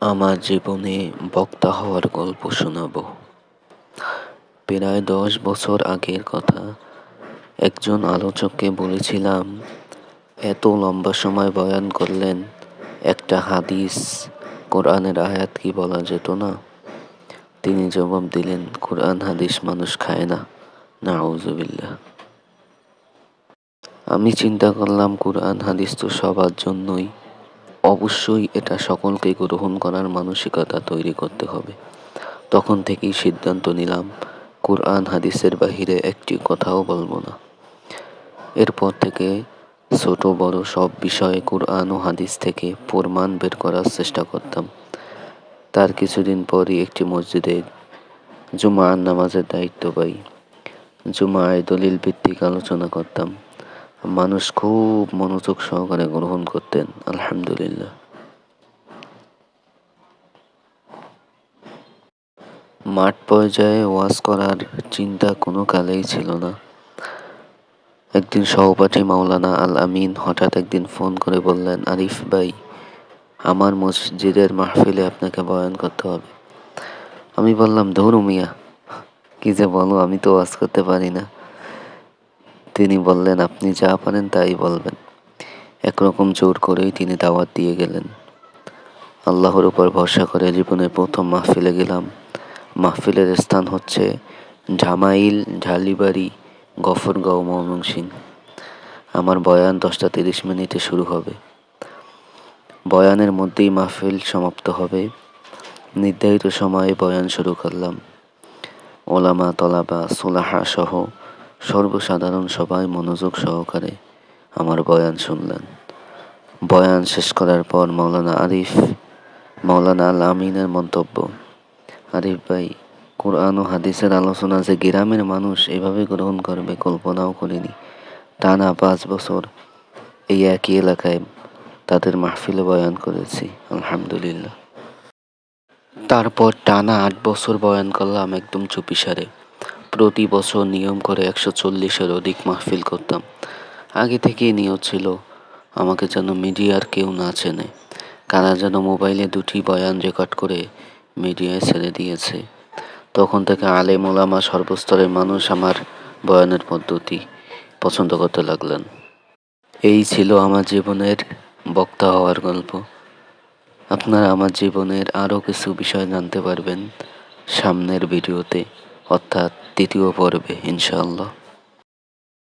আমার জীবনে বক্তা হওয়ার গল্প শোনাবো। প্রায় 10 বছর আগের কথা। একজন আলোচককে বলেছিলাম, এত লম্বা সময় বয়ান করলেন, একটা হাদিস, কোরআনের আয়াত কি বলা যেত না? তিনি জবাব দিলেন, কোরআন হাদিস মানুষ খায় না। নাউজুবিল্লাহ। আমি চিন্তা করলাম, কোরআন হাদিস তো সবার জন্যই, অবশ্যই এটা সকলকে গ্রহণ করার মানসিকতা তৈরি করতে হবে। তখন থেকেই সিদ্ধান্ত নিলাম, কোরআন হাদিসের বাহিরে একটি কথাও বলবো না। এরপর থেকে ছোট বড় সব বিষয়ে কোরআন ও হাদিস থেকে প্রমাণ বের করার চেষ্টা করতাম। তার কিছুদিন পরই একটি মসজিদে জুমার নামাজের দায়িত্ব পাই। জুমায় দলিল ভিত্তিক আলোচনা করতাম। মানুষ খুব মনোযোগ সহকারে গ্রহণ করতেন, আলহামদুলিল্লাহ। মাঠ পর্যায়ে ওয়াজ করার চিন্তা কোনো কালেই ছিল না। একদিন সহপাঠী মাওলানা আল আমিন হঠাৎ একদিন ফোন করে বললেন, আরিফ ভাই, আমার মসজিদের মাহফিলে আপনাকে বয়ান করতে হবে। আমি বললাম, ধুর মিয়া, কি যে বলো, আমি তো ওয়াজ করতে পারি না। তিনি বললেন, আপনি যা পারেন তাই বলবেন। একরকম জোর করেই তিনি দাওয়াত দিয়ে গেলেন। আল্লাহর উপর ভরসা করে জীবনের প্রথম মাহফিলে গেলাম। মাহফিলের স্থান হচ্ছে ঝামাইল ঢালিবাড়ি, গফরগাঁও, ময়মনসিংহ। আমার বয়ান 10টা 30 মিনিটে শুরু হবে। বয়ানের মধ্যেই মাহফিল সমাপ্ত হবে। নির্ধারিত সময়ে বয়ান শুরু করলাম। ওলামা, তলাবা, সুলাহা সহ সর্বসাধারণ সবাই মনোযোগ সহকারে আমার বয়ান শুনলেন। বয়ান শেষ করার পর মাওলানা আল আমিনের মন্তব্য, আরিফ ভাই, কোরআন ও হাদিসের আলোচনা যে গ্রামের মানুষ এভাবে গ্রহণ করবে কল্পনাও করিনি। টানা 5 বছর এই একই এলাকায় তাদের মাহফিলে বয়ান করেছি, আলহামদুলিল্লাহ। তারপর টানা 8 বছর বয়ান করলাম একদম চুপিসারে। প্রতি বছর নিয়ম করে 140-এর অধিক মাহফিল করতাম। আগে থেকেই নিয়ত ছিল, আমাকে যেন মিডিয়ার কেউ না চেনে। কারা যেন মোবাইলে 2টি বয়ান রেকর্ড করে মিডিয়ায় ছেড়ে দিয়েছে। তখন থেকে আলেম ওলামা সর্বস্তরের মানুষ আমার বয়ানের পদ্ধতি পছন্দ করতে লাগলেন। এই ছিল আমার জীবনের বক্তা হওয়ার গল্প। আপনারা আমার জীবনের আরও কিছু বিষয় জানতে পারবেন সামনের ভিডিওতে, অর্থাৎ 3য় পর্বে, ইনশাআল্লাহ।